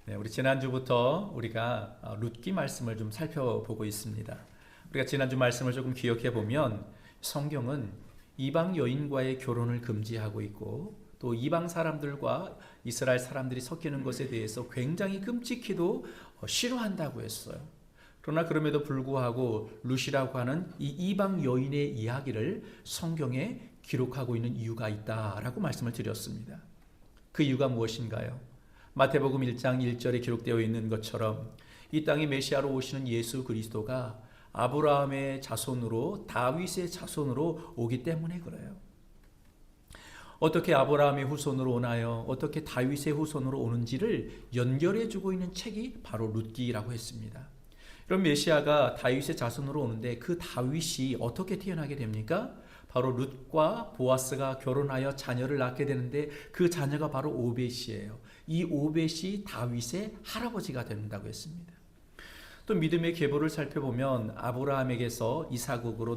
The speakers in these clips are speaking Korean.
네, 우리 지난주부터 우리가 룻기 말씀을 좀 살펴보고 있습니다. 우리가 지난주 말씀을 조금 기억해 보면 성경은 이방 여인과의 결혼을 금지하고 있고 또 이방 사람들과 이스라엘 사람들이 섞이는 것에 대해서 굉장히 끔찍히도 싫어한다고 했어요. 그러나 그럼에도 불구하고 룻이라고 하는 이 이방 여인의 이야기를 성경에 기록하고 있는 이유가 있다라고 말씀을 드렸습니다. 그 이유가 무엇인가요? 마태복음 1장 1절에 기록되어 있는 것처럼 이 땅에 메시아로 오시는 예수 그리스도가 아브라함의 자손으로 다윗의 자손으로 오기 때문에 그래요. 어떻게 아브라함의 후손으로 오나요? 어떻게 다윗의 후손으로 오는지를 연결해주고 있는 책이 바로 룻기라고 했습니다. 그럼 메시아가 다윗의 자손으로 오는데 그 다윗이 어떻게 태어나게 됩니까? 바로 룻과 보아스가 결혼하여 자녀를 낳게 되는데 그 자녀가 바로 오벳이에요. 이 오벳이 다윗의 할아버지가 된다고 했습니다. 또 믿음의 계보를 살펴보면 아브라함에게서 이삭으로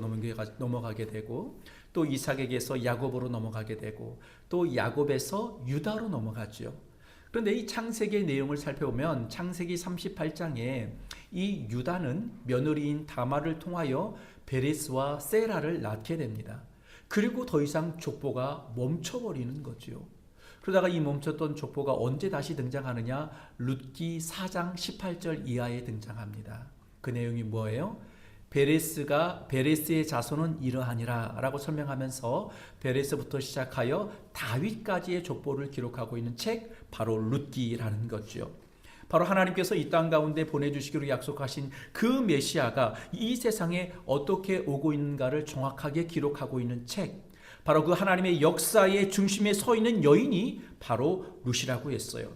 넘어가게 되고 또 이삭에게서 야곱으로 넘어가게 되고 또 야곱에서 유다로 넘어가죠. 그런데 이 창세기의 내용을 살펴보면 창세기 38장에 이 유다는 며느리인 다말을 통하여 베레스와 세라를 낳게 됩니다. 그리고 더 이상 족보가 멈춰버리는 거죠. 그러다가 이 멈췄던 족보가 언제 다시 등장하느냐? 룻기 4장 18절 이하에 등장합니다. 그 내용이 뭐예요? 베레스의 자손은 이러하니라 라고 설명하면서 베레스부터 시작하여 다윗까지의 족보를 기록하고 있는 책, 바로 룻기라는 거죠. 바로 하나님께서 이 땅 가운데 보내주시기로 약속하신 그 메시아가 이 세상에 어떻게 오고 있는가를 정확하게 기록하고 있는 책, 바로 그 하나님의 역사의 중심에 서 있는 여인이 바로 룻이라고 했어요.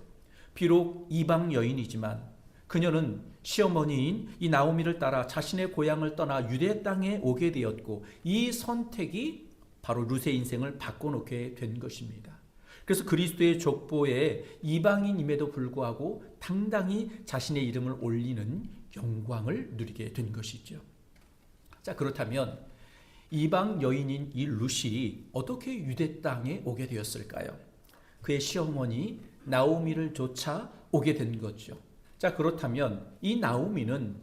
비록 이방 여인이지만 그녀는 시어머니인 이 나오미를 따라 자신의 고향을 떠나 유대 땅에 오게 되었고 이 선택이 바로 룻의 인생을 바꿔놓게 된 것입니다. 그래서 그리스도의 족보에 이방인임에도 불구하고 당당히 자신의 이름을 올리는 영광을 누리게 된 것이죠. 자, 그렇다면 이방 여인인 이 룻이 어떻게 유대 땅에 오게 되었을까요? 그의 시어머니 나오미를 쫓아 오게 된 거죠. 자, 그렇다면 이 나오미는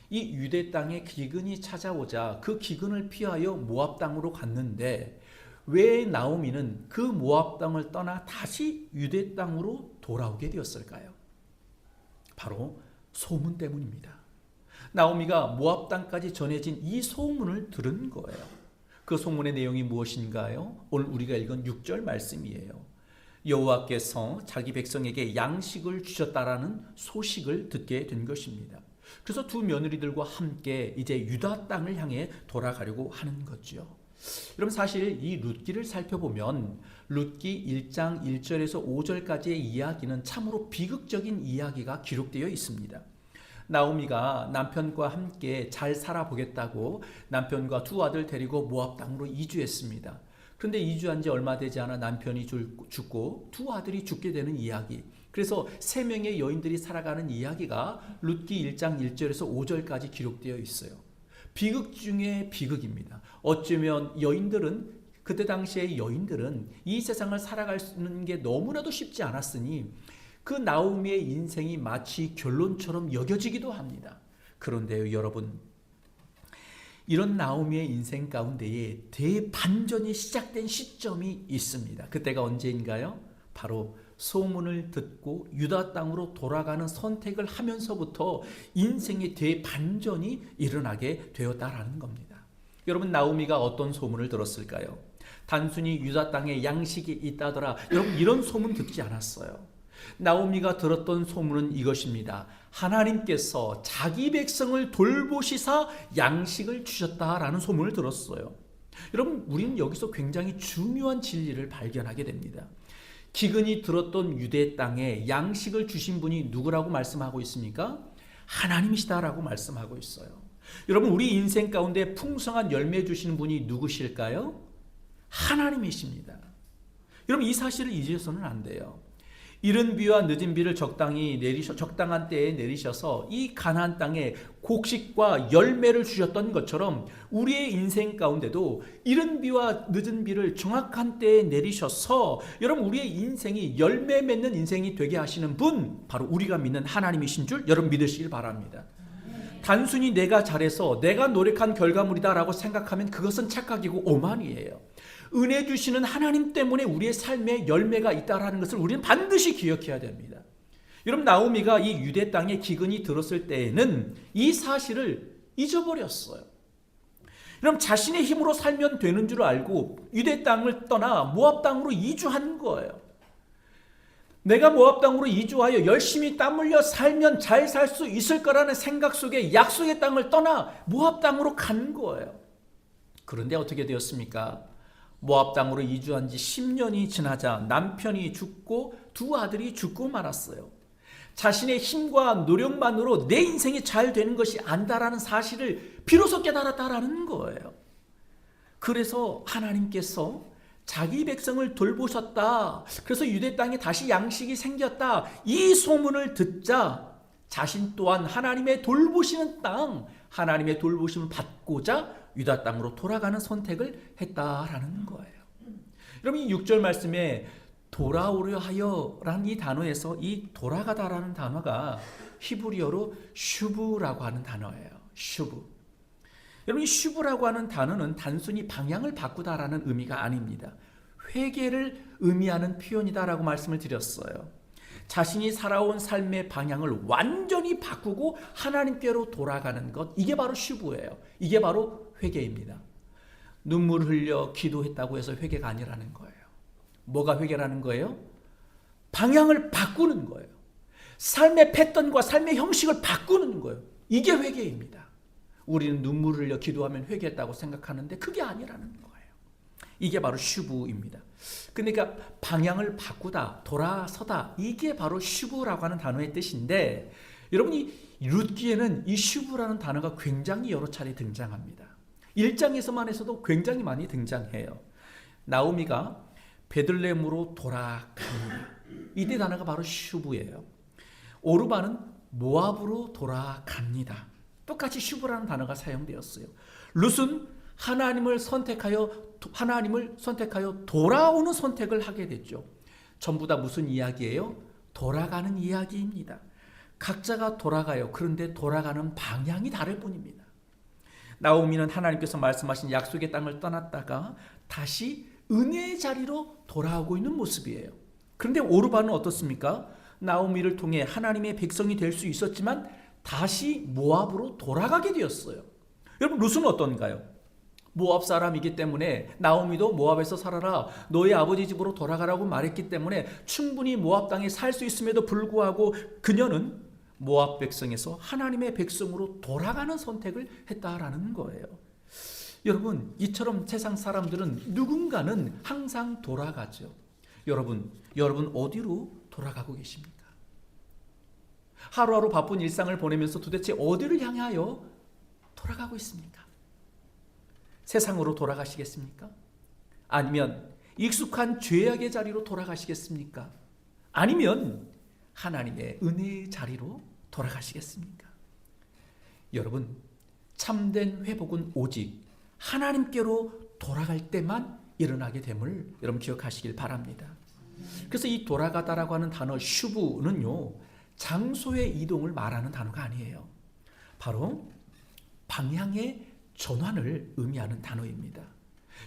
이 유대 땅에 기근이 찾아오자 그 기근을 피하여 모압 땅으로 갔는데 왜 나오미는 그 모압 땅을 떠나 다시 유대 땅으로 돌아오게 되었을까요? 바로 소문 때문입니다. 나오미가 모압 땅까지 전해진 이 소문을 들은 거예요. 그 소문의 내용이 무엇인가요? 오늘 우리가 읽은 6절 말씀이에요. 여호와께서 자기 백성에게 양식을 주셨다라는 소식을 듣게 된 것입니다. 그래서 두 며느리들과 함께 이제 유다 땅을 향해 돌아가려고 하는 거죠. 여러분, 사실 이 룻기를 살펴보면 룻기 1장 1절에서 5절까지의 이야기는 참으로 비극적인 이야기가 기록되어 있습니다. 나오미가 남편과 함께 잘 살아보겠다고 남편과 두 아들 데리고 모압 땅으로 이주했습니다. 그런데 이주한 지 얼마 되지 않아 남편이 죽고 두 아들이 죽게 되는 이야기. 그래서 세 명의 여인들이 살아가는 이야기가 룻기 1장 1절에서 5절까지 기록되어 있어요. 비극 중에 비극입니다. 어쩌면 그때 당시의 여인들은 이 세상을 살아가는 게 너무나도 쉽지 않았으니 그 나오미의 인생이 마치 결론처럼 여겨지기도 합니다. 그런데요, 여러분, 이런 나오미의 인생 가운데에 대반전이 시작된 시점이 있습니다. 그때가 언제인가요? 바로 소문을 듣고 유다 땅으로 돌아가는 선택을 하면서부터 인생의 대반전이 일어나게 되었다라는 겁니다. 여러분, 나오미가 어떤 소문을 들었을까요? 단순히 유다 땅에 양식이 있다더라, 여러분, 이런 소문 듣지 않았어요. 나오미가 들었던 소문은 이것입니다. 하나님께서 자기 백성을 돌보시사 양식을 주셨다라는 소문을 들었어요. 여러분, 우리는 여기서 굉장히 중요한 진리를 발견하게 됩니다. 기근이 들었던 유대 땅에 양식을 주신 분이 누구라고 말씀하고 있습니까? 하나님이시다라고 말씀하고 있어요. 여러분, 우리 인생 가운데 풍성한 열매 주시는 분이 누구실까요? 하나님이십니다. 여러분, 이 사실을 잊어서는 안 돼요. 이른 비와 늦은 비를 적당한 때에 내리셔서 이 가나안 땅에 곡식과 열매를 주셨던 것처럼 우리의 인생 가운데도 이른 비와 늦은 비를 정확한 때에 내리셔서 여러분 우리의 인생이 열매 맺는 인생이 되게 하시는 분, 바로 우리가 믿는 하나님이신 줄 여러분 믿으시길 바랍니다. 단순히 내가 잘해서 내가 노력한 결과물이다라고 생각하면 그것은 착각이고 오만이에요. 은혜 주시는 하나님 때문에 우리의 삶에 열매가 있다라는 것을 우리는 반드시 기억해야 됩니다. 여러분 나오미가 이 유대 땅에 기근이 들었을 때에는 이 사실을 잊어버렸어요. 여러분 자신의 힘으로 살면 되는 줄 알고 유대 땅을 떠나 모압 땅으로 이주한 거예요. 내가 모압 땅으로 이주하여 열심히 땀 흘려 살면 잘 살 수 있을 거라는 생각 속에 약속의 땅을 떠나 모압 땅으로 간 거예요. 그런데 어떻게 되었습니까? 모압 땅으로 이주한 지 10년이 지나자 남편이 죽고 두 아들이 죽고 말았어요. 자신의 힘과 노력만으로 내 인생이 잘 되는 것이 아니다라는 사실을 비로소 깨달았다라는 거예요. 그래서 하나님께서 자기 백성을 돌보셨다. 그래서 유대 땅에 다시 양식이 생겼다. 이 소문을 듣자 자신 또한 하나님의 돌보시는 땅, 하나님의 돌보심을 받고자 유다 땅으로 돌아가는 선택을 했다라는 거예요. 여러분 이 6절 말씀에 돌아오려 하여라는 이 단어에서 이 돌아가다라는 단어가 히브리어로 슈브라고 하는 단어예요. 슈브. 여러분 이 슈브라고 하는 단어는 단순히 방향을 바꾸다라는 의미가 아닙니다. 회개를 의미하는 표현이다라고 말씀을 드렸어요. 자신이 살아온 삶의 방향을 완전히 바꾸고 하나님께로 돌아가는 것, 이게 바로 슈브예요. 이게 바로 회개입니다. 눈물 흘려 기도했다고 해서 회개가 아니라는 거예요. 뭐가 회개라는 거예요? 방향을 바꾸는 거예요. 삶의 패턴과 삶의 형식을 바꾸는 거예요. 이게 회개입니다. 우리는 눈물 흘려 기도하면 회개했다고 생각하는데 그게 아니라는 거예요. 이게 바로 슈브입니다. 그러니까 방향을 바꾸다, 돌아서다, 이게 바로 슈브라고 하는 단어의 뜻인데 여러분이 룻기에는 이 슈브라는 단어가 굉장히 여러 차례 등장합니다. 1장에서만 해서도 굉장히 많이 등장해요. 나오미가 베들레헴으로 돌아갑니다. 이때 단어가 바로 슈브예요. 오르바는 모압으로 돌아갑니다. 똑같이 슈브라는 단어가 사용되었어요. 룻은 하나님을 선택하여 돌아오는 선택을 하게 됐죠. 전부 다 무슨 이야기예요? 돌아가는 이야기입니다. 각자가 돌아가요. 그런데 돌아가는 방향이 다를 뿐입니다. 나오미는 하나님께서 말씀하신 약속의 땅을 떠났다가 다시 은혜의 자리로 돌아오고 있는 모습이에요. 그런데 오르바는 어떻습니까? 나오미를 통해 하나님의 백성이 될 수 있었지만 다시 모압으로 돌아가게 되었어요. 여러분 룻은 어떤가요? 모압 사람이기 때문에 나오미도 모압에서 살아라, 너의 아버지 집으로 돌아가라고 말했기 때문에 충분히 모압 땅에 살 수 있음에도 불구하고 그녀는 모압 백성에서 하나님의 백성으로 돌아가는 선택을 했다라는 거예요. 여러분 이처럼 세상 사람들은 누군가는 항상 돌아가죠. 여러분 어디로 돌아가고 계십니까? 하루하루 바쁜 일상을 보내면서 도대체 어디를 향하여 돌아가고 있습니까? 세상으로 돌아가시겠습니까? 아니면 익숙한 죄악의 자리로 돌아가시겠습니까? 아니면 하나님의 은혜의 자리로 돌아가시겠습니까? 여러분 참된 회복은 오직 하나님께로 돌아갈 때만 일어나게 됨을 여러분 기억하시길 바랍니다. 그래서 이 돌아가다라고 하는 단어 슈브는요, 장소의 이동을 말하는 단어가 아니에요. 바로 방향의 전환을 의미하는 단어입니다.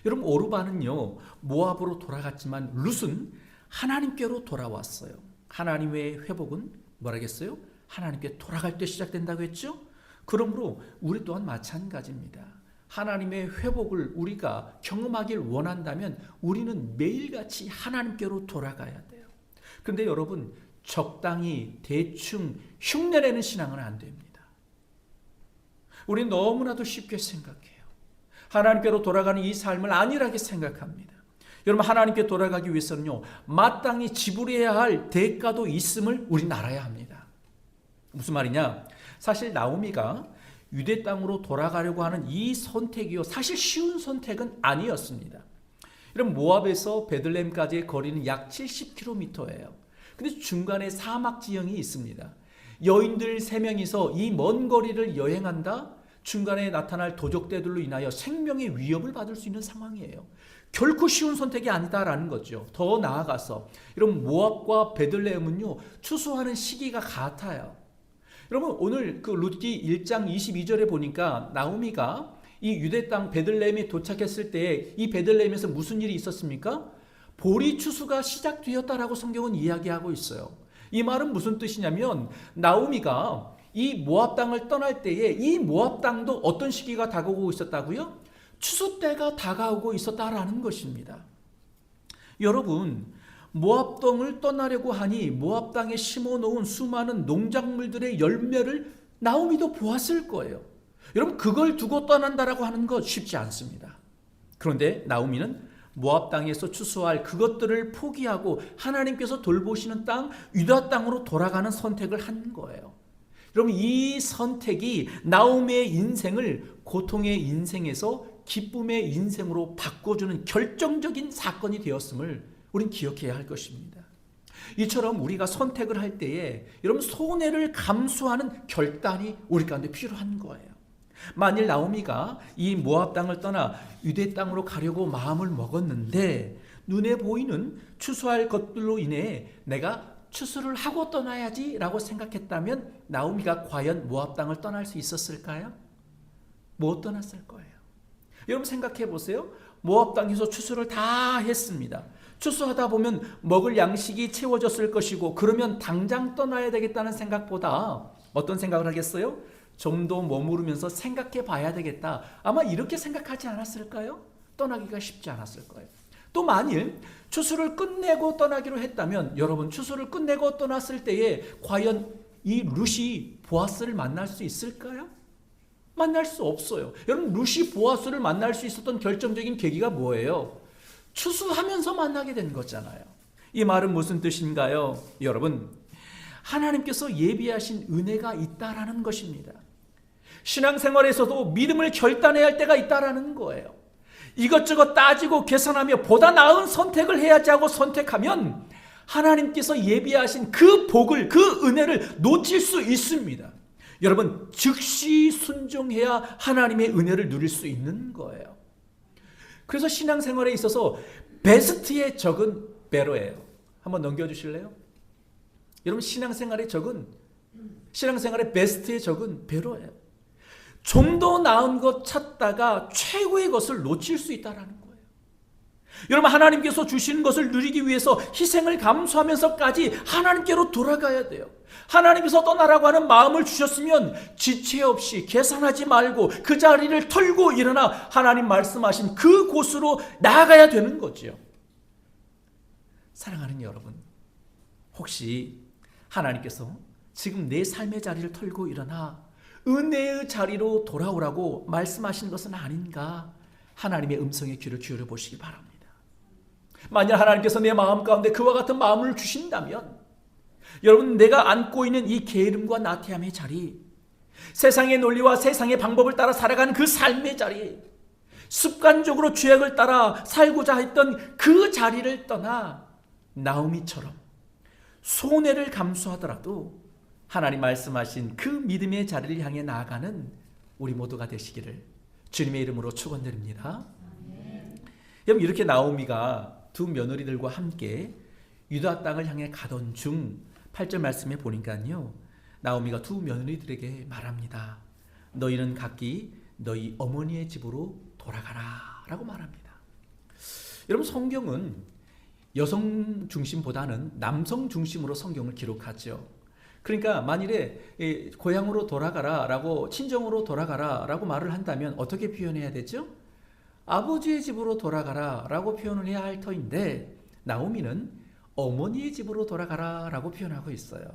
여러분 오르바는요 모압으로 돌아갔지만 룻은 하나님께로 돌아왔어요. 하나님의 회복은 뭐라겠어요? 하나님께 돌아갈 때 시작된다고 했죠? 그러므로 우리 또한 마찬가지입니다. 하나님의 회복을 우리가 경험하길 원한다면 우리는 매일같이 하나님께로 돌아가야 돼요. 그런데 여러분 적당히 대충 흉내내는 신앙은 안 됩니다. 우리는 너무나도 쉽게 생각해요. 하나님께로 돌아가는 이 삶을 안일하게 생각합니다. 여러분 하나님께 돌아가기 위해서는요 마땅히 지불해야 할 대가도 있음을 우리는 알아야 합니다. 무슨 말이냐? 사실 나오미가 유대 땅으로 돌아가려고 하는 이 선택이요 사실 쉬운 선택은 아니었습니다. 여러분 모압에서 베들레헴까지의 거리는 약 70km예요. 근데 중간에 사막 지형이 있습니다. 여인들 3명이서 이 먼 거리를 여행한다? 중간에 나타날 도적대들로 인하여 생명의 위협을 받을 수 있는 상황이에요. 결코 쉬운 선택이 아니다라는 거죠. 더 나아가서 여러분, 모압과 베들레헴은요 추수하는 시기가 같아요. 여러분, 오늘 그 룻기 1장 22절에 보니까 나오미가 이 유대 땅 베들레헴에 도착했을 때 이 베들레헴에서 무슨 일이 있었습니까? 보리 추수가 시작되었다라고 성경은 이야기하고 있어요. 이 말은 무슨 뜻이냐면 나오미가 이 모압 땅을 떠날 때에 이 모압 땅도 어떤 시기가 다가오고 있었다고요? 추수 때가 다가오고 있었다라는 것입니다. 여러분, 모압 땅을 떠나려고 하니 모압 땅에 심어놓은 수많은 농작물들의 열매를 나오미도 보았을 거예요. 여러분, 그걸 두고 떠난다라고 하는 것 쉽지 않습니다. 그런데 나오미는 모압 땅에서 추수할 그것들을 포기하고 하나님께서 돌보시는 땅 유다 땅으로 돌아가는 선택을 한 거예요. 여러분, 이 선택이 나오미의 인생을 고통의 인생에서 기쁨의 인생으로 바꿔주는 결정적인 사건이 되었음을 우린 기억해야 할 것입니다. 이처럼 우리가 선택을 할 때에 여러분, 손해를 감수하는 결단이 우리 가운데 필요한 거예요. 만일 나오미가 이 모압 땅을 떠나 유대 땅으로 가려고 마음을 먹었는데 눈에 보이는 추수할 것들로 인해 내가 추수를 하고 떠나야지 라고 생각했다면 나오미가 과연 모압 땅을 떠날 수 있었을까요? 못 떠났을 거예요. 여러분, 생각해 보세요. 모압 땅에서 추수를 다 했습니다. 추수하다 보면 먹을 양식이 채워졌을 것이고 그러면 당장 떠나야 되겠다는 생각보다 어떤 생각을 하겠어요? 좀 더 머무르면서 생각해 봐야 되겠다. 아마 이렇게 생각하지 않았을까요? 떠나기가 쉽지 않았을 거예요. 또 만일 추수를 끝내고 떠나기로 했다면 여러분, 추수를 끝내고 떠났을 때에 과연 이 룻이 보아스를 만날 수 있을까요? 만날 수 없어요. 여러분, 룻이 보아스를 만날 수 있었던 결정적인 계기가 뭐예요? 추수하면서 만나게 된 거잖아요. 이 말은 무슨 뜻인가요? 여러분, 하나님께서 예비하신 은혜가 있다라는 것입니다. 신앙생활에서도 믿음을 결단해야 할 때가 있다라는 거예요. 이것저것 따지고 계산하며 보다 나은 선택을 해야지 하고 선택하면 하나님께서 예비하신 그 복을, 그 은혜를 놓칠 수 있습니다. 여러분, 즉시 순종해야 하나님의 은혜를 누릴 수 있는 거예요. 그래서 신앙생활에 있어서 베스트의 적은 베로예요. 한번 넘겨주실래요? 여러분, 신앙생활의 베스트의 적은 베로예요. 좀 더 나은 것 찾다가 최고의 것을 놓칠 수 있다는 거예요. 여러분, 하나님께서 주시는 것을 누리기 위해서 희생을 감수하면서까지 하나님께로 돌아가야 돼요. 하나님께서 떠나라고 하는 마음을 주셨으면 지체 없이 계산하지 말고 그 자리를 털고 일어나 하나님 말씀하신 그 곳으로 나아가야 되는 거죠. 사랑하는 여러분, 혹시 하나님께서 지금 내 삶의 자리를 털고 일어나 은혜의 자리로 돌아오라고 말씀하시는 것은 아닌가? 하나님의 음성에 귀를 기울여 보시기 바랍니다. 만약 하나님께서 내 마음 가운데 그와 같은 마음을 주신다면 여러분, 내가 안고 있는 이 게으름과 나태함의 자리, 세상의 논리와 세상의 방법을 따라 살아가는 그 삶의 자리, 습관적으로 죄악을 따라 살고자 했던 그 자리를 떠나 나오미처럼 손해를 감수하더라도 하나님 말씀하신 그 믿음의 자리를 향해 나아가는 우리 모두가 되시기를 주님의 이름으로 축원드립니다. 여러분, 이렇게 나오미가 두 며느리들과 함께 유다 땅을 향해 가던 중 8절 말씀에 보니까요, 나오미가 두 며느리들에게 말합니다. 너희는 각기 너희 어머니의 집으로 돌아가라 라고 말합니다. 여러분, 성경은 여성 중심보다는 남성 중심으로 성경을 기록하죠. 그러니까 만일에 고향으로 돌아가라 라고, 친정으로 돌아가라 라고 말을 한다면 어떻게 표현해야 되죠? 아버지의 집으로 돌아가라 라고 표현을 해야 할 터인데 나오미는 어머니의 집으로 돌아가라 라고 표현하고 있어요.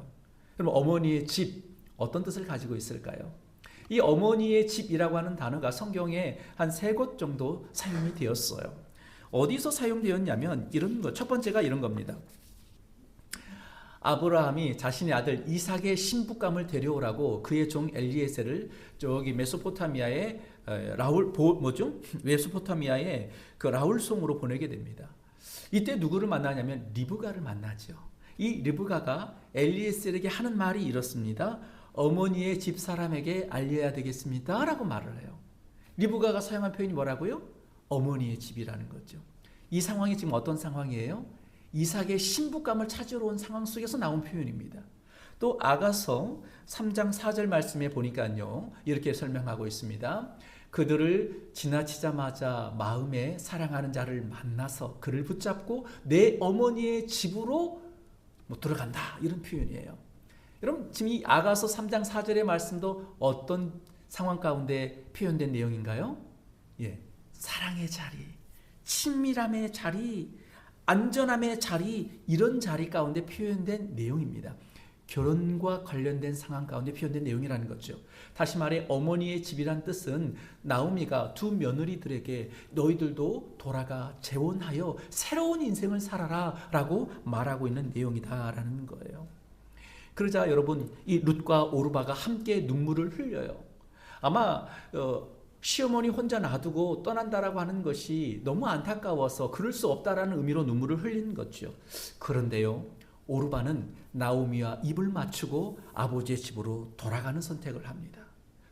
그럼 어머니의 집, 어떤 뜻을 가지고 있을까요? 이 어머니의 집이라고 하는 단어가 성경에 한 3곳 정도 사용이 되었어요. 어디서 사용되었냐면 이런 것, 첫 번째가 이런 겁니다. 아브라함이 자신의 아들 이삭의 신부감을 데려오라고 그의 종 엘리에셀을 저기 메소포타미아의 메소포타미아의 그 라울송으로 보내게 됩니다. 이때 누구를 만나냐면 리브가를 만나죠. 이 리브가가 엘리에셀에게 하는 말이 이렇습니다. 어머니의 집 사람에게 알려야 되겠습니다 라고 말을 해요. 리브가가 사용한 표현이 뭐라고요? 어머니의 집이라는 거죠. 이 상황이 지금 어떤 상황이에요? 이삭의 신부감을 찾으러 온 상황 속에서 나온 표현입니다. 또 아가서 3장 4절 말씀에 보니까요, 이렇게 설명하고 있습니다. 그들을 지나치자마자 마음에 사랑하는 자를 만나서 그를 붙잡고 내 어머니의 집으로 들어간다, 이런 표현이에요. 여러분, 지금 이 아가서 3장 4절의 말씀도 어떤 상황 가운데 표현된 내용인가요? 사랑의 자리, 친밀함의 자리, 안전함의 자리, 이런 자리 가운데 표현된 내용입니다. 결혼과 관련된 상황 가운데 표현된 내용이라는 거죠. 다시 말해 어머니의 집이란 뜻은 나오미가 두 며느리들에게 너희들도 돌아가 재혼하여 새로운 인생을 살아라 라고 말하고 있는 내용이다라는 거예요. 그러자 여러분, 이 룻과 오르바가 함께 눈물을 흘려요. 아마 시어머니 혼자 놔두고 떠난다라고 하는 것이 너무 안타까워서 그럴 수 없다라는 의미로 눈물을 흘린 거죠. 그런데요, 오르바는 나오미와 입을 맞추고 아버지의 집으로 돌아가는 선택을 합니다.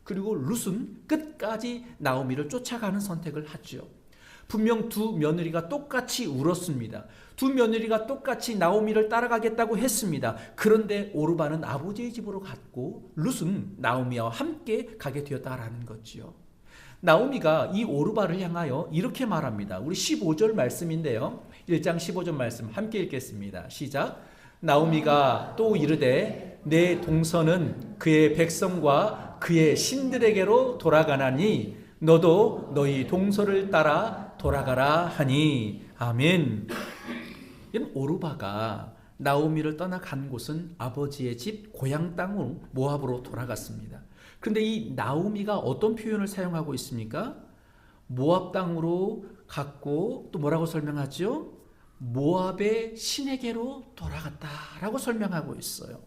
그리고 룻은 끝까지 나오미를 쫓아가는 선택을 하죠. 분명 두 며느리가 똑같이 울었습니다. 두 며느리가 똑같이 나오미를 따라가겠다고 했습니다. 그런데 오르바는 아버지의 집으로 갔고 룻은 나오미와 함께 가게 되었다라는 거지요. 나오미가 이 오르바를 향하여 이렇게 말합니다. 우리 15절 말씀인데요, 1장 15절 말씀 함께 읽겠습니다. 시작. 나오미가 또 이르되 내 동서는 그의 백성과 그의 신들에게로 돌아가나니 너도 너희 동서를 따라 돌아가라 하니. 아멘. 오르바가 나오미를 떠나간 곳은 아버지의 집 고향 땅으로 모압으로 돌아갔습니다. 그런데 이 나오미가 어떤 표현을 사용하고 있습니까? 모압 땅으로 갔고 또 뭐라고 설명하죠? 모압의 신에게로 돌아갔다라고 설명하고 있어요.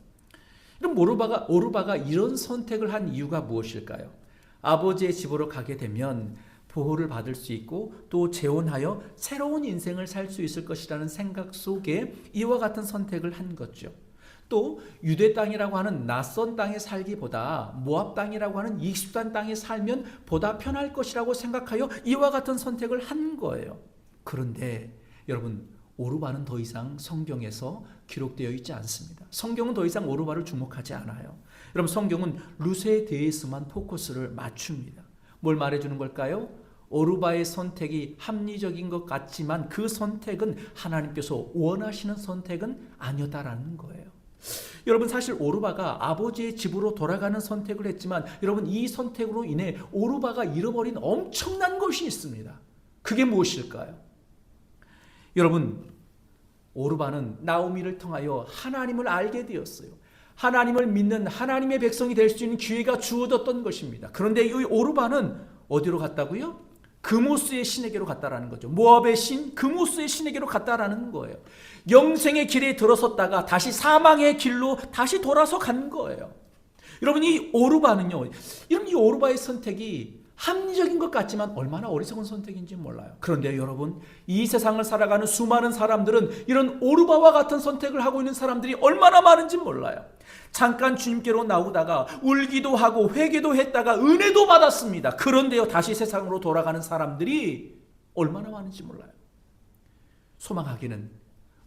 그럼 오르바가 이런 선택을 한 이유가 무엇일까요? 아버지의 집으로 가게 되면 보호를 받을 수 있고 또 재혼하여 새로운 인생을 살 수 있을 것이라는 생각 속에 이와 같은 선택을 한 거죠. 또 유대 땅이라고 하는 낯선 땅에 살기보다 모압 땅이라고 하는 익숙한 땅에 살면 보다 편할 것이라고 생각하여 이와 같은 선택을 한 거예요. 그런데 여러분, 오르바는 더 이상 성경에서 기록되어 있지 않습니다. 성경은 더 이상 오르바를 주목하지 않아요. 여러분, 성경은 룻에 대해서만 포커스를 맞춥니다. 뭘 말해주는 걸까요? 오르바의 선택이 합리적인 것 같지만 그 선택은 하나님께서 원하시는 선택은 아니었다라는 거예요. 여러분, 사실 오르바가 아버지의 집으로 돌아가는 선택을 했지만 여러분, 이 선택으로 인해 오르바가 잃어버린 엄청난 것이 있습니다. 그게 무엇일까요? 여러분, 오르바는 나오미를 통하여 하나님을 알게 되었어요. 하나님을 믿는 하나님의 백성이 될 수 있는 기회가 주어졌던 것입니다. 그런데 이 오르바는 어디로 갔다고요? 그모스의 신에게로 갔다라는 거죠. 모압의 신 그모스의 신에게로 갔다라는 거예요. 영생의 길에 들어섰다가 다시 사망의 길로 다시 돌아서 간 거예요. 여러분, 이 오르바는요, 이 오르바의 선택이 합리적인 것 같지만 얼마나 어리석은 선택인지 몰라요. 그런데 여러분, 이 세상을 살아가는 수많은 사람들은 이런 오르바와 같은 선택을 하고 있는 사람들이 얼마나 많은지 몰라요. 잠깐 주님께로 나오다가 울기도 하고 회개도 했다가 은혜도 받았습니다. 그런데요, 다시 세상으로 돌아가는 사람들이 얼마나 많은지 몰라요. 소망하기는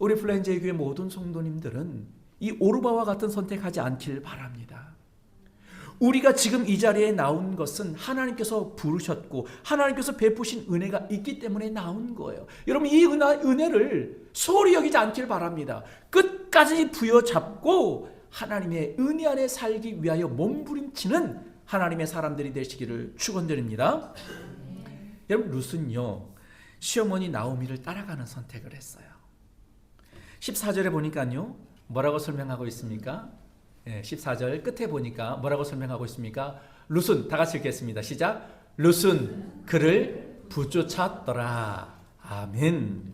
우리 플랜제이 교회 모든 성도님들은 이 오르바와 같은 선택하지 않길 바랍니다. 우리가 지금 이 자리에 나온 것은 하나님께서 부르셨고 하나님께서 베푸신 은혜가 있기 때문에 나온 거예요. 여러분, 이 은혜를 소홀히 여기지 않길 바랍니다. 끝까지 부여잡고 하나님의 은혜 안에 살기 위하여 몸부림치는 하나님의 사람들이 되시기를 축원드립니다. 여러분, 룻은요, 시어머니 나오미를 따라가는 선택을 했어요. 14절에 보니까요, 뭐라고 설명하고 있습니까? 14절 끝에 보니까 뭐라고 설명하고 있습니까? 룻은, 다 같이 읽겠습니다. 시작. 룻은 그를 붙쫓았더라. 아멘.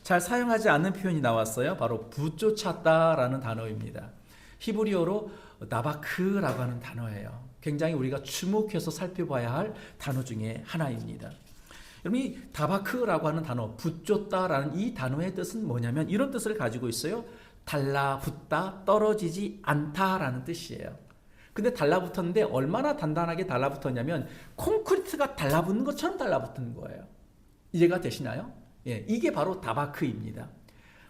잘 사용하지 않는 표현이 나왔어요. 바로 붙쫓았다라는 단어입니다. 히브리어로 나바크라고 하는 단어예요. 굉장히 우리가 주목해서 살펴봐야 할 단어 중에 하나입니다. 여러분, 이 다바크라고 하는 단어, 붙쫓다라는 이 단어의 뜻은 뭐냐면 이런 뜻을 가지고 있어요. 달라붙다, 떨어지지 않다라는 뜻이에요. 근데 달라붙었는데 얼마나 단단하게 달라붙었냐면 콘크리트가 달라붙는 것처럼 달라붙은 거예요. 이해가 되시나요? 예, 이게 바로 다바크입니다.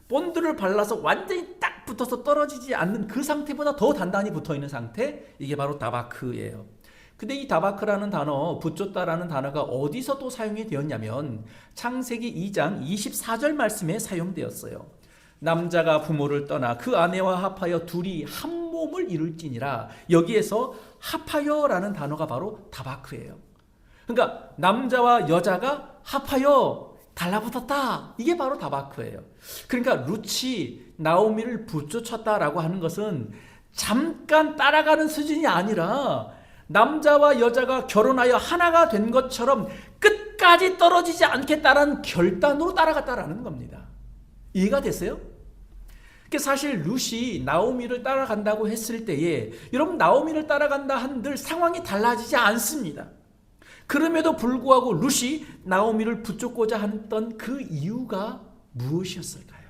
본드를 발라서 완전히 딱 붙어서 떨어지지 않는 그 상태보다 더 단단히 붙어있는 상태, 이게 바로 다바크예요. 근데 이 다바크라는 단어, 붙였다라는 단어가 어디서 또 사용이 되었냐면 창세기 2장 24절 말씀에 사용되었어요. 남자가 부모를 떠나 그 아내와 합하여 둘이 한 몸을 이룰지니라. 여기에서 합하여라는 단어가 바로 다바크예요. 그러니까 남자와 여자가 합하여 달라붙었다. 이게 바로 다바크예요. 그러니까 룻이 나오미를 붙여쳤다라고 하는 것은 잠깐 따라가는 수준이 아니라 남자와 여자가 결혼하여 하나가 된 것처럼 끝까지 떨어지지 않겠다라는 결단으로 따라갔다라는 겁니다. 이해가 됐어요? 사실 룻이 나오미를 따라간다고 했을 때에 여러분 나오미를 따라간다 한들 상황이 달라지지 않습니다. 그럼에도 불구하고 룻이 나오미를 붙잡고자 했던 그 이유가 무엇이었을까요?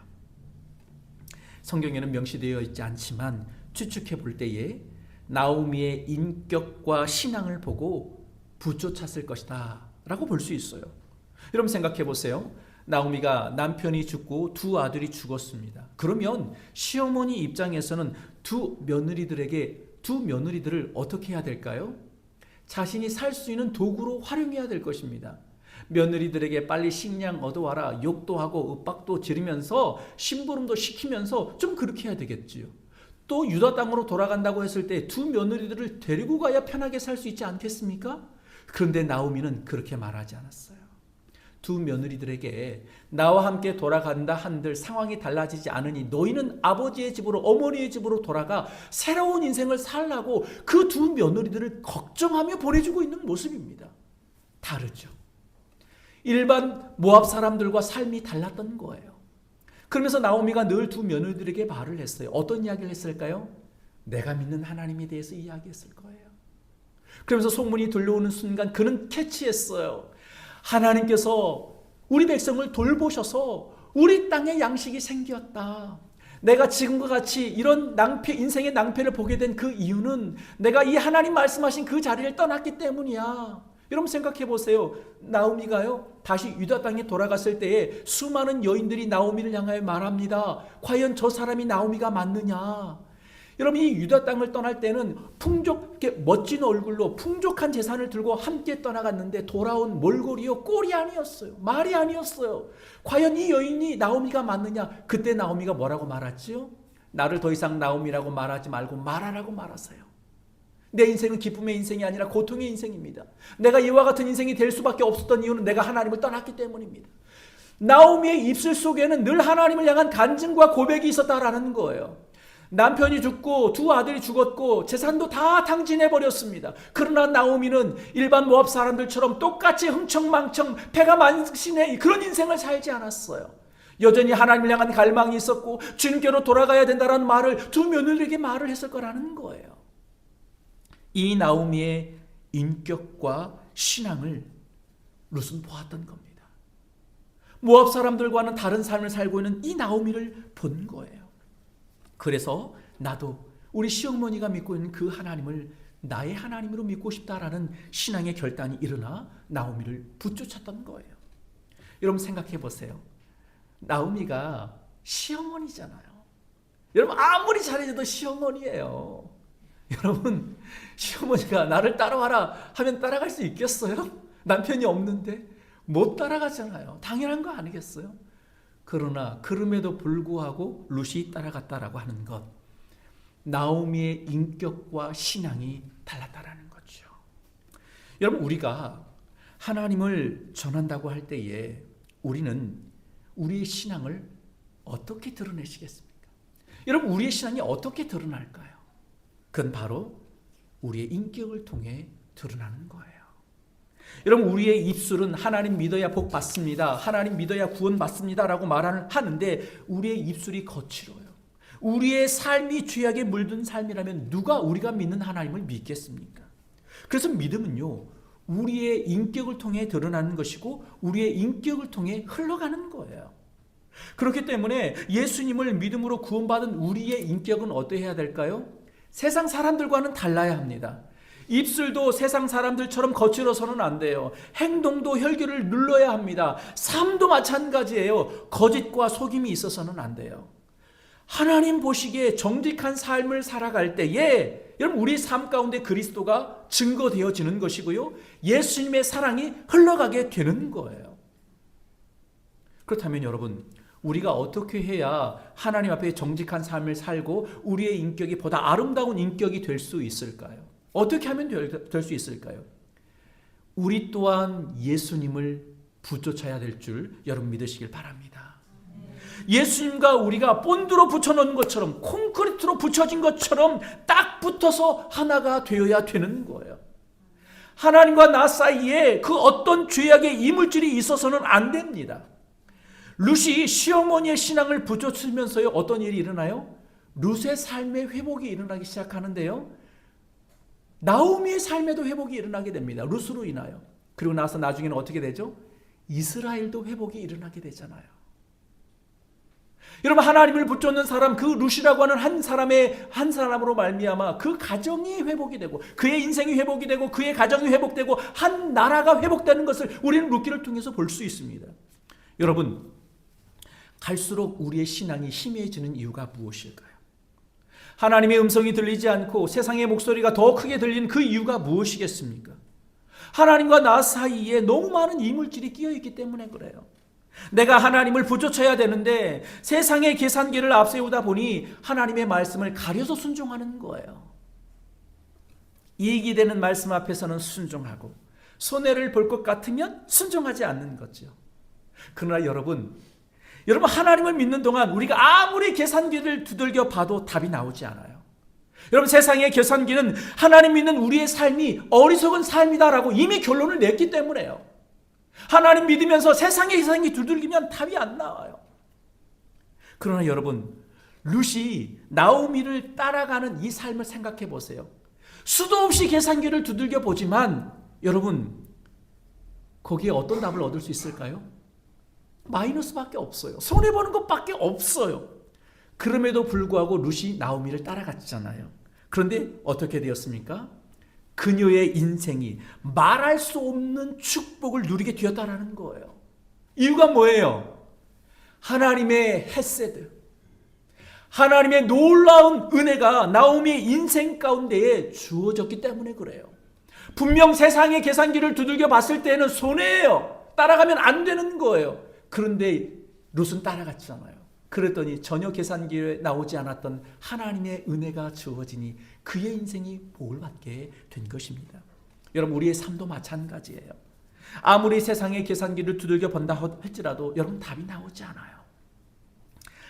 성경에는 명시되어 있지 않지만 추측해 볼 때에 나오미의 인격과 신앙을 보고 붙여찼을 것이다 라고 볼 수 있어요. 여러분 생각해 보세요. 나오미가 남편이 죽고 두 아들이 죽었습니다. 그러면 시어머니 입장에서는 두 며느리들을 어떻게 해야 될까요? 자신이 살 수 있는 도구로 활용해야 될 것입니다. 며느리들에게 빨리 식량 얻어와라 욕도 하고 윽박도 지르면서 심부름도 시키면서 좀 그렇게 해야 되겠지요. 또 유다 땅으로 돌아간다고 했을 때 두 며느리들을 데리고 가야 편하게 살 수 있지 않겠습니까? 그런데 나오미는 그렇게 말하지 않았어요. 두 며느리들에게 나와 함께 돌아간다 한들 상황이 달라지지 않으니 너희는 아버지의 집으로 어머니의 집으로 돌아가 새로운 인생을 살라고 그 두 며느리들을 걱정하며 보내주고 있는 모습입니다. 다르죠. 일반 모압 사람들과 삶이 달랐던 거예요. 그러면서 나오미가 늘 두 며느리들에게 말을 했어요. 어떤 이야기를 했을까요? 내가 믿는 하나님에 대해서 이야기했을 거예요. 그러면서 소문이 들려오는 순간 그는 캐치했어요. 하나님께서 우리 백성을 돌보셔서 우리 땅에 양식이 생겼다. 내가 지금과 같이 이런 인생의 낭패를 보게 된 그 이유는 내가 이 하나님 말씀하신 그 자리를 떠났기 때문이야. 여러분 생각해 보세요. 나오미가요 다시 유다 땅에 돌아갔을 때에 수많은 여인들이 나오미를 향하여 말합니다. 과연 저 사람이 나오미가 맞느냐? 여러분 이 유다 땅을 떠날 때는 멋진 얼굴로 풍족한 재산을 들고 함께 떠나갔는데 돌아온 몰골이요 꼴이 아니었어요. 말이 아니었어요. 과연 이 여인이 나오미가 맞느냐? 그때 나오미가 뭐라고 말했지요? 나를 더 이상 나오미라고 말하지 말고 말하라고 말하세요. 내 인생은 기쁨의 인생이 아니라 고통의 인생입니다. 내가 이와 같은 인생이 될 수밖에 없었던 이유는 내가 하나님을 떠났기 때문입니다. 나오미의 입술 속에는 늘 하나님을 향한 간증과 고백이 있었다라는 거예요. 남편이 죽고 두 아들이 죽었고 재산도 다 탕진해버렸습니다. 그러나 나오미는 일반 모압 사람들처럼 똑같이 흥청망청 패가 만신의 그런 인생을 살지 않았어요. 여전히 하나님을 향한 갈망이 있었고 주님께로 돌아가야 된다는 말을 두 며느리에게 말을 했을 거라는 거예요. 이 나오미의 인격과 신앙을 룻은 보았던 겁니다. 모압 사람들과는 다른 삶을 살고 있는 이 나오미를 본 거예요. 그래서 나도 우리 시어머니가 믿고 있는 그 하나님을 나의 하나님으로 믿고 싶다라는 신앙의 결단이 일어나 나오미를 붙여쳤던 거예요. 여러분 생각해 보세요. 나오미가 시어머니잖아요. 여러분 아무리 잘해줘도 시어머니예요. 여러분 시어머니가 나를 따라와라 하면 따라갈 수 있겠어요? 남편이 없는데 못 따라가잖아요. 당연한 거 아니겠어요? 그러나 그럼에도 불구하고 룻이 따라갔다라고 하는 것, 나오미의 인격과 신앙이 달랐다라는 거죠. 여러분 우리가 하나님을 전한다고 할 때에 우리는 우리의 신앙을 어떻게 드러내시겠습니까? 여러분 우리의 신앙이 어떻게 드러날까요? 그건 바로 우리의 인격을 통해 드러나는 거예요. 여러분 우리의 입술은 하나님 믿어야 복 받습니다. 하나님 믿어야 구원 받습니다. 라고 말하는데 우리의 입술이 거칠어요. 우리의 삶이 죄악에 물든 삶이라면 누가 우리가 믿는 하나님을 믿겠습니까? 그래서 믿음은요 우리의 인격을 통해 드러나는 것이고 우리의 인격을 통해 흘러가는 거예요. 그렇기 때문에 예수님을 믿음으로 구원받은 우리의 인격은 어떠해야 될까요? 세상 사람들과는 달라야 합니다. 입술도 세상 사람들처럼 거칠어서는 안 돼요. 행동도 혈기를 눌러야 합니다. 삶도 마찬가지예요. 거짓과 속임이 있어서는 안 돼요. 하나님 보시기에 정직한 삶을 살아갈 때에 여러분 우리 삶 가운데 그리스도가 증거되어지는 것이고요. 예수님의 사랑이 흘러가게 되는 거예요. 그렇다면 여러분 우리가 어떻게 해야 하나님 앞에 정직한 삶을 살고 우리의 인격이 보다 아름다운 인격이 될 수 있을까요? 어떻게 하면 될 수 있을까요? 우리 또한 예수님을 붙여쳐야 될 줄 여러분 믿으시길 바랍니다. 예수님과 우리가 본드로 붙여놓은 것처럼 콘크리트로 붙여진 것처럼 딱 붙어서 하나가 되어야 되는 거예요. 하나님과 나 사이에 그 어떤 죄악의 이물질이 있어서는 안 됩니다. 룻이 시어머니의 신앙을 붙여치면서요 어떤 일이 일어나요? 룻의 삶의 회복이 일어나기 시작하는데요. 나오미의 삶에도 회복이 일어나게 됩니다. 룻으로 인하여. 그리고 나서 나중에는 어떻게 되죠? 이스라엘도 회복이 일어나게 되잖아요. 여러분 하나님을 붙잡는 사람 그 룻이라고 하는 한 사람으로 말미암아 그 가정이 회복이 되고 그의 인생이 회복이 되고 그의 가정이 회복되고 한 나라가 회복되는 것을 우리는 룻기를 통해서 볼 수 있습니다. 여러분 갈수록 우리의 신앙이 희미해지는 이유가 무엇일까요? 하나님의 음성이 들리지 않고 세상의 목소리가 더 크게 들리는 그 이유가 무엇이겠습니까? 하나님과 나 사이에 너무 많은 이물질이 끼어 있기 때문에 그래요. 내가 하나님을 붙여쳐야 되는데 세상의 계산기를 앞세우다 보니 하나님의 말씀을 가려서 순종하는 거예요. 이익이 되는 말씀 앞에서는 순종하고 손해를 볼 것 같으면 순종하지 않는 거죠. 그러나 여러분 하나님을 믿는 동안 우리가 아무리 계산기를 두들겨 봐도 답이 나오지 않아요. 여러분 세상의 계산기는 하나님 믿는 우리의 삶이 어리석은 삶이다라고 이미 결론을 냈기 때문에요. 하나님 믿으면서 세상의 계산기 두들기면 답이 안 나와요. 그러나 여러분 룻이 나오미를 따라가는 이 삶을 생각해 보세요. 수도 없이 계산기를 두들겨 보지만 여러분 거기에 어떤 답을 얻을 수 있을까요? 마이너스밖에 없어요. 손해보는 것밖에 없어요. 그럼에도 불구하고 룻이 나오미를 따라갔잖아요. 그런데 어떻게 되었습니까? 그녀의 인생이 말할 수 없는 축복을 누리게 되었다라는 거예요. 이유가 뭐예요? 하나님의 헤세드, 하나님의 놀라운 은혜가 나오미의 인생 가운데에 주어졌기 때문에 그래요. 분명 세상의 계산기를 두들겨 봤을 때는 손해예요. 따라가면 안 되는 거예요. 그런데 룻은 따라갔잖아요. 그랬더니 전혀 계산기에 나오지 않았던 하나님의 은혜가 주어지니 그의 인생이 복을 받게 된 것입니다. 여러분 우리의 삶도 마찬가지예요. 아무리 세상의 계산기를 두들겨 본다 할지라도 여러분 답이 나오지 않아요.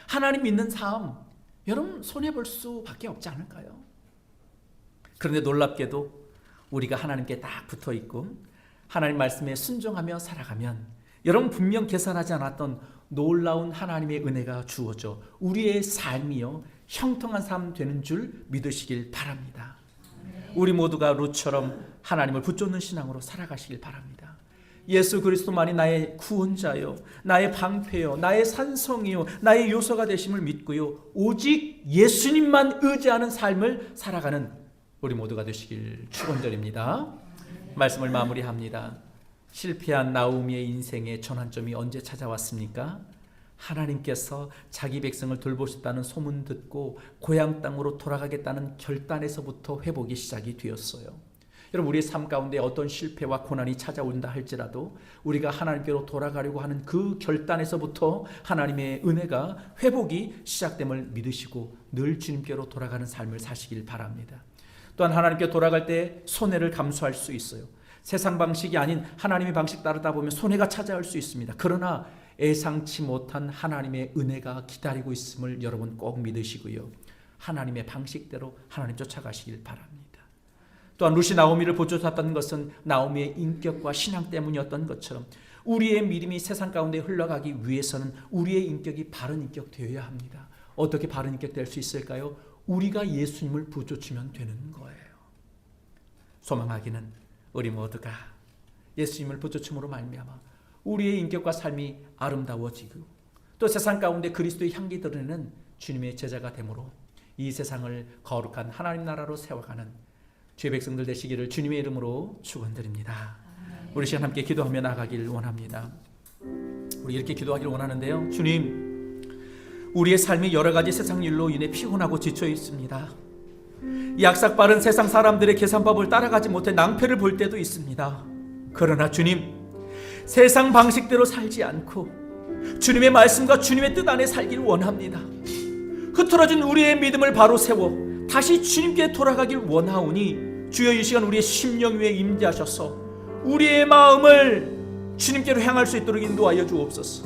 하나님 믿는 삶 여러분 손해볼 수밖에 없지 않을까요? 그런데 놀랍게도 우리가 하나님께 딱 붙어있고 하나님 말씀에 순종하며 살아가면 여러분 분명 계산하지 않았던 놀라운 하나님의 은혜가 주어져 우리의 삶이요 형통한 삶 되는 줄 믿으시길 바랍니다. 우리 모두가 룻처럼 하나님을 붙잡는 신앙으로 살아가시길 바랍니다. 예수 그리스도만이 나의 구원자요 나의 방패요 나의 산성이요 나의 요소가 되심을 믿고요 오직 예수님만 의지하는 삶을 살아가는 우리 모두가 되시길 축원드립니다. 말씀을 마무리합니다. 실패한 나오미의 인생의 전환점이 언제 찾아왔습니까? 하나님께서 자기 백성을 돌보셨다는 소문 듣고 고향 땅으로 돌아가겠다는 결단에서부터 회복이 시작이 되었어요. 여러분 우리의 삶 가운데 어떤 실패와 고난이 찾아온다 할지라도 우리가 하나님께로 돌아가려고 하는 그 결단에서부터 하나님의 은혜가 회복이 시작됨을 믿으시고 늘 주님께로 돌아가는 삶을 사시길 바랍니다. 또한 하나님께 돌아갈 때 손해를 감수할 수 있어요. 세상 방식이 아닌 하나님의 방식 따르다 보면 손해가 찾아올 수 있습니다. 그러나 예상치 못한 하나님의 은혜가 기다리고 있음을 여러분 꼭 믿으시고요. 하나님의 방식대로 하나님 쫓아가시길 바랍니다. 또한 룻이 나오미를 보존했던 것은 나오미의 인격과 신앙 때문이었던 것처럼 우리의 믿음이 세상 가운데 흘러가기 위해서는 우리의 인격이 바른 인격 되어야 합니다. 어떻게 바른 인격 될 수 있을까요? 우리가 예수님을 붙여주면 되는 거예요. 소망하기는 우리 모두가 예수님을 붙여줌으로 말미암아 우리의 인격과 삶이 아름다워지고 또 세상 가운데 그리스도의 향기 드러내는 주님의 제자가 되므로 이 세상을 거룩한 하나님 나라로 세워가는 주의 백성들 되시기를 주님의 이름으로 축원드립니다. 우리 시간 함께 기도하며 나가길 원합니다. 우리 이렇게 기도하기를 원하는데요. 주님, 우리의 삶이 여러 가지 세상 일로 인해 피곤하고 지쳐 있습니다. 약삭빠른 세상 사람들의 계산법을 따라가지 못해 낭패를 볼 때도 있습니다. 그러나 주님, 세상 방식대로 살지 않고 주님의 말씀과 주님의 뜻 안에 살길 원합니다. 흐트러진 우리의 믿음을 바로 세워 다시 주님께 돌아가길 원하오니 주여 이 시간 우리의 심령 위에 임재하셔서 우리의 마음을 주님께로 향할 수 있도록 인도하여 주옵소서.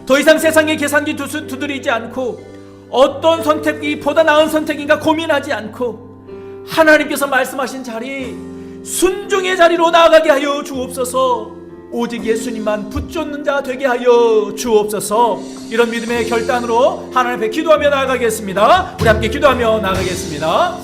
더 이상 세상의 계산기 두드리지 않고 어떤 선택이 보다 나은 선택인가 고민하지 않고 하나님께서 말씀하신 자리, 순종의 자리로 나아가게 하여 주옵소서. 오직 예수님만 붙잡는 자 되게 하여 주옵소서. 이런 믿음의 결단으로 하나님 앞에 기도하며 나아가겠습니다. 우리 함께 기도하며 나아가겠습니다.